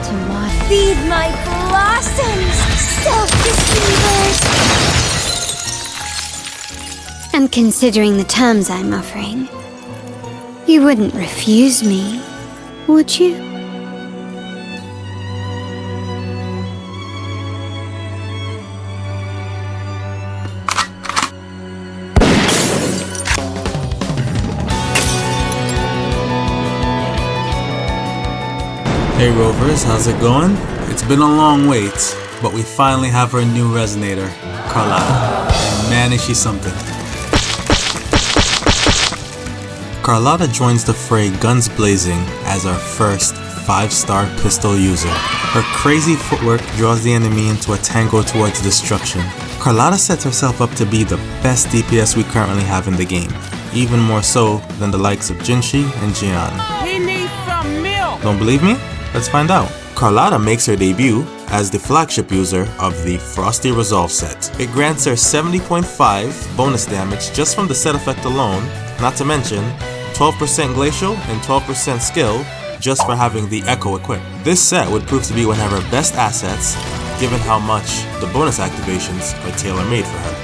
to my... Feed my blossoms, self-deceivers! And considering the terms I'm offering, you wouldn't refuse me, would you? Hey Rovers, how's it going? It's been a long wait, but we finally have our new resonator, Carlotta. And man, is she something. Carlotta joins the fray guns blazing as our first 5-star pistol user. Her crazy footwork draws the enemy into a tango towards destruction. Carlotta sets herself up to be the best DPS we currently have in the game, even more so than the likes of Zhezhi and Jiyan. He needs some milk! Don't believe me? Let's find out. Carlotta makes her debut as the flagship user of the Frosty Resolve set. It grants her 70.5 bonus damage just from the set effect alone, not to mention 12% glacial and 12% skill just for having the Echo equipped. This set would prove to be one of her best assets given how much the bonus activations are tailor-made for her.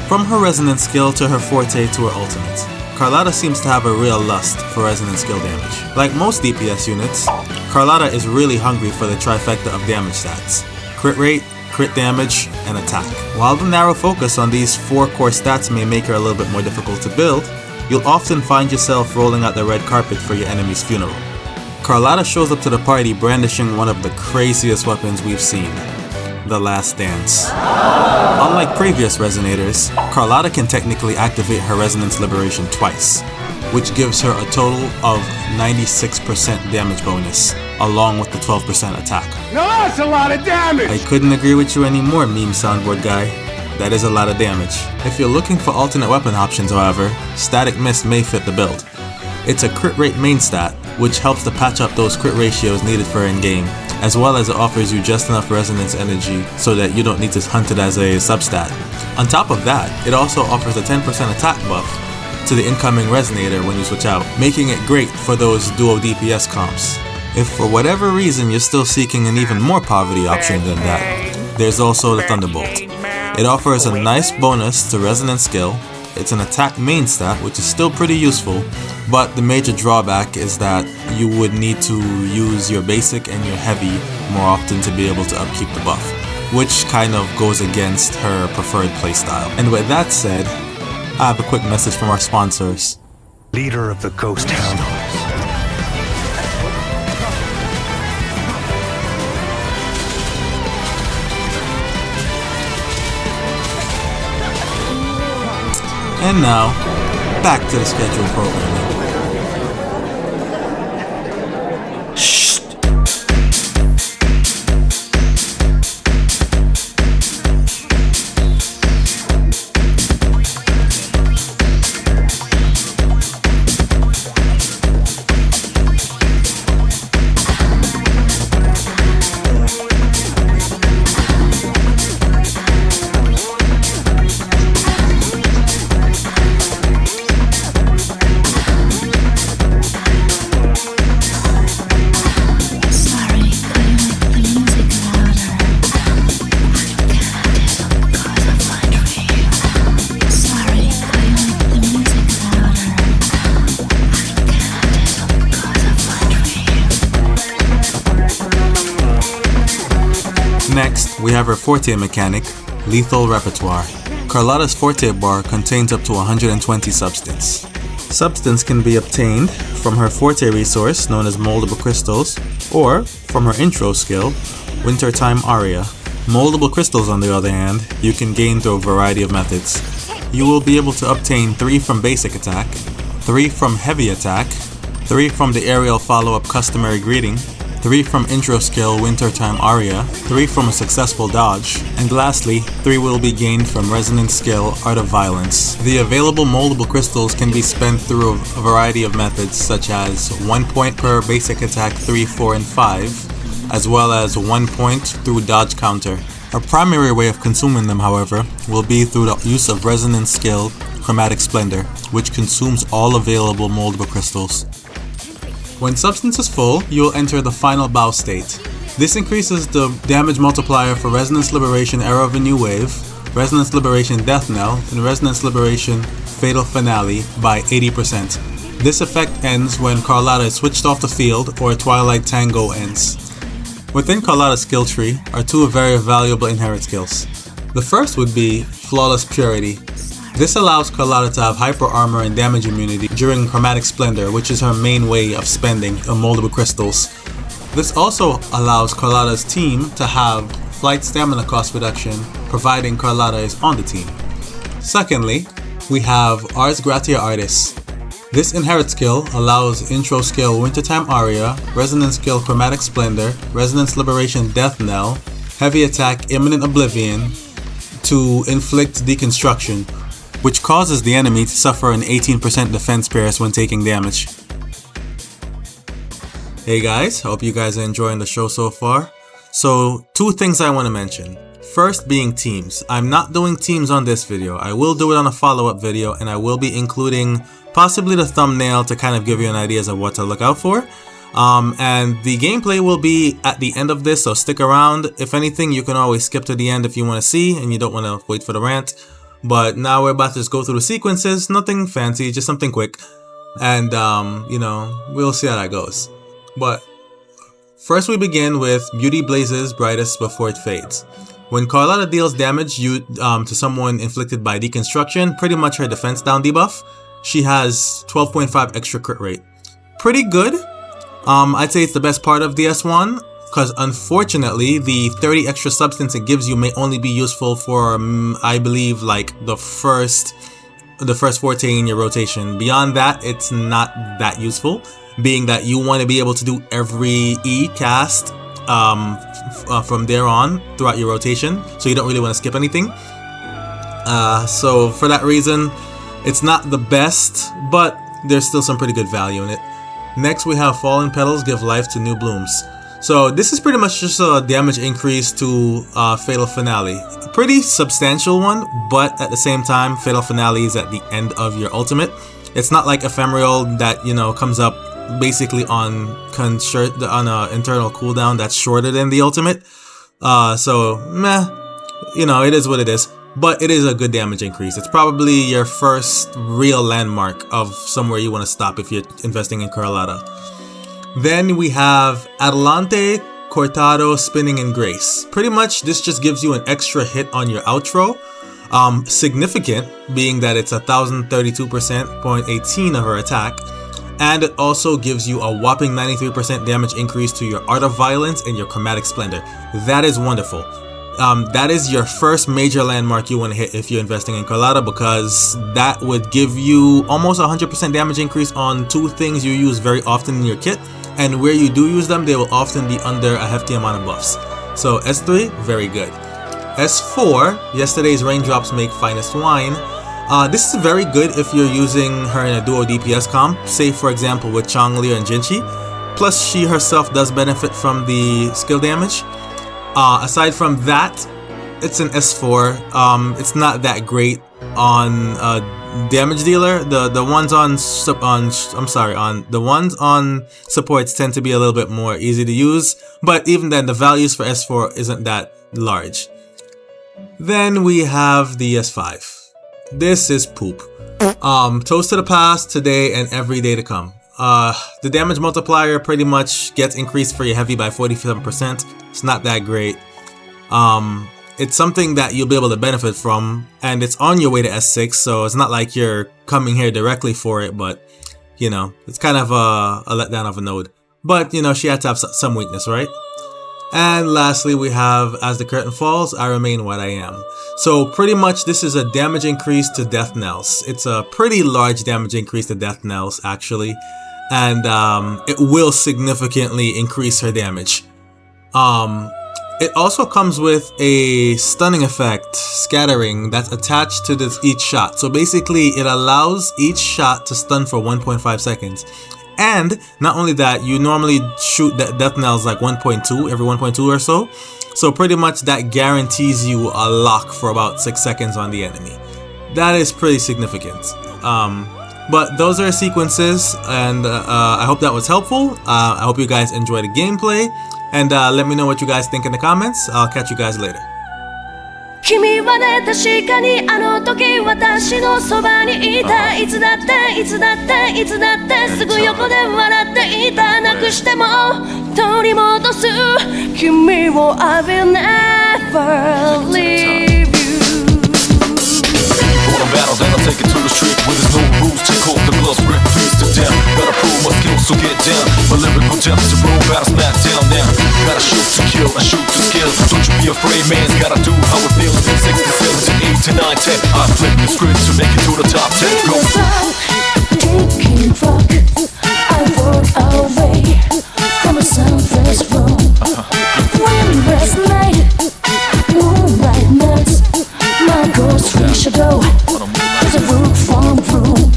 From her resonance skill to her forte to her ultimate, Carlotta seems to have a real lust for resonance skill damage. Like most DPS units, Carlotta is really hungry for the trifecta of damage stats: crit rate, crit damage, and attack. While the narrow focus on these 4 core stats may make her a little bit more difficult to build, you'll often find yourself rolling out the red carpet for your enemy's funeral. Carlotta shows up to the party brandishing one of the craziest weapons we've seen: the Last Dance. Unlike previous resonators, Carlotta can technically activate her resonance liberation twice, which gives her a total of 96% damage bonus, along with the 12% attack. Now that's a lot of damage! I couldn't agree with you anymore, meme soundboard guy. That is a lot of damage. If you're looking for alternate weapon options, however, Static Mist may fit the build. It's a crit rate main stat, which helps to patch up those crit ratios needed for in-game, as well as it offers you just enough resonance energy so that you don't need to hunt it as a substat. On top of that, it also offers a 10% attack buff to the incoming resonator when you switch out, making it great for those duo DPS comps. If for whatever reason you're still seeking an even more poverty option than that, there's also the Thunderbolt. It offers a nice bonus to resonance skill. It's an attack main stat, which is still pretty useful, but the major drawback is that you would need to use your basic and your heavy more often to be able to upkeep the buff, which kind of goes against her preferred playstyle. And with that said, I have a quick message from our sponsors. Leader of the Ghost Hound. And now, back to the scheduled programming. Next, we have her Forte mechanic, Lethal Repertoire. Carlotta's Forte bar contains up to 120 substance. Substance can be obtained from her Forte resource, known as Moldable Crystals, or from her intro skill, Wintertime Aria. Moldable Crystals, on the other hand, you can gain through a variety of methods. You will be able to obtain 3 from basic attack, 3 from heavy attack, 3 from the aerial follow-up Customary Greeting, 3 from intro skill Wintertime Aria, 3 from a successful dodge, and lastly, 3 will be gained from resonance skill Art of Violence. The available moldable crystals can be spent through a variety of methods, such as 1 point per basic attack 3, 4, and 5, as well as 1 point through dodge counter. Our primary way of consuming them, however, will be through the use of resonance skill Chromatic Splendor, which consumes all available moldable crystals. When substance is full, you will enter the final bow state. This increases the damage multiplier for Resonance Liberation Era of a New Wave, Resonance Liberation Death Knell, and Resonance Liberation Fatal Finale by 80%. This effect ends when Carlotta is switched off the field or Twilight Tango ends. Within Carlotta's skill tree are two very valuable inherit skills. The first would be Flawless Purity. This allows Carlotta to have hyper armor and damage immunity during Chromatic Splendor, which is her main way of spending moldable crystals. This also allows Carlotta's team to have flight stamina cost reduction, providing Carlotta is on the team. Secondly, we have Ars Gratia Artis. This inherit skill allows intro skill Wintertime Aria, resonance skill Chromatic Splendor, resonance liberation Death Knell, heavy attack Imminent Oblivion to inflict deconstruction, which causes the enemy to suffer an 18% defense pierce when taking damage. Hey guys, hope you guys are enjoying the show so far. So, two things I want to mention. First being teams. I'm not doing teams on this video. I will do it on a follow-up video, and I will be including possibly the thumbnail to kind of give you an idea of what to look out for. And the gameplay will be at the end of this, so stick around. If anything, you can always skip to the end if you want to see and you don't want to wait for the rant. But now we're about to just go through the sequences. Nothing fancy, just something quick. And, you know, we'll see how that goes. But first we begin with Beauty Blazes Brightest Before It Fades. When Carlotta deals damage to someone inflicted by deconstruction, pretty much her defense down debuff, she has 12.5 extra crit rate. Pretty good. I'd say it's the best part of the S1, because unfortunately the 30 extra substance it gives you may only be useful for, I believe, like the first 14 in your rotation. Beyond that, it's not that useful, being that you want to be able to do every E cast from there on throughout your rotation, so you don't really want to skip anything. So for that reason, it's not the best, but there's still some pretty good value in it. Next we have Fallen Petals Give Life to New Blooms. So this is pretty much just a damage increase to Fatal Finale. A pretty substantial one, but at the same time, Fatal Finale is at the end of your ultimate. It's not like Ephemeral that, you know, comes up basically on an internal cooldown that's shorter than the ultimate. So meh, you know, it is what it is. But it is a good damage increase. It's probably your first real landmark of somewhere you want to stop if you're investing in Carlotta. Then we have Adelante, Cortado, Spinning, and Grace. Pretty much this just gives you an extra hit on your outro. Significant, being that it's 1032%, 0.18 of her attack. And it also gives you a whopping 93% damage increase to your Art of Violence and your Chromatic Splendor. That is wonderful. That is your first major landmark you want to hit if you're investing in Carlotta, because that would give you almost 100% damage increase on two things you use very often in your kit, and where you do use them, they will often be under a hefty amount of buffs. So S3, very good. S4, Yesterday's Raindrops Make Finest Wine. This is very good if you're using her in a duo DPS comp, say for example with Changli and Zhezhi. Plus she herself does benefit from the skill damage. Aside from that, it's an S4. It's not that great on damage dealer. The ones on supports tend to be a little bit more easy to use, but even then the values for S4 isn't that large. Then we have the S5. This is poop. Toast to the past, today, and every day to come. The damage multiplier pretty much gets increased for your heavy by 47%. It's not that great. It's something that you'll be able to benefit from, and it's on your way to S6, so it's not like you're coming here directly for it, but, you know, it's kind of a letdown of a node. But, you know, she had to have some weakness, right? And lastly, we have As the Curtain Falls, I Remain What I Am. So pretty much this is a damage increase to Death Knells. It's a pretty large damage increase to Death Knells, actually. And it will significantly increase her damage. It also comes with a stunning effect, Scattering, that's attached to each shot. So basically it allows each shot to stun for 1.5 seconds. And not only that, you normally shoot death knells like 1.2, every 1.2 or so. So pretty much that guarantees you a lock for about 6 seconds on the enemy. That is pretty significant. But those are sequences, and I hope that was helpful. I hope you guys enjoy the gameplay, and let me know what you guys think in the comments. I'll catch you guys later. 君はね確かにあの時私のそばにいたいつだっていつだっていつだってすぐ横で笑っていたなくしても取り戻す君を I will never leave you On a battle then I'll take it to the street where there's no rules take hold the gloves rip freeze to down gotta prove my skills so get down my lyrical gems to roll battle smack down now gotta shoot to kill and shoot to skill don't you be afraid man's gotta do how it feels 6 to 7 to 8 to 9 10 I flip the script to make it to the top 10 go taking rock I walk away from a sunless room windless night moonlight nights my ghost free shadow is a room from room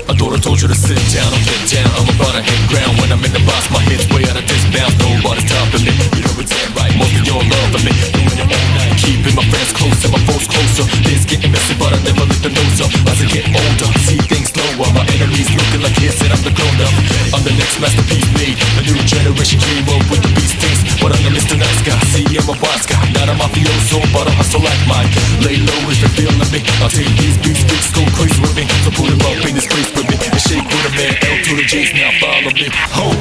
I told you to sit down or get down. I'm about to hit ground when I'm in the box. My head's way out of this bounds. Nobody's topping me. You know it's ain't right. Most of y'all loving me. Doing it all night. Keeping my friends close and my foes closer. It's getting messy, but I never lift the nose up. As I get older, see things slower. My enemies looking like kids and I'm the grown up. I'm the next masterpiece made. A new generation dream up with the beast things. But I'm the Mr. Nice Guy. See, I'm a wise guy. Not a mafioso, but I hustle like mine. Lay low if you're feeling me. I'll take these beats, go crazy with me. So put him up in this place with me. And shake with a man, L to the J's, now follow me home.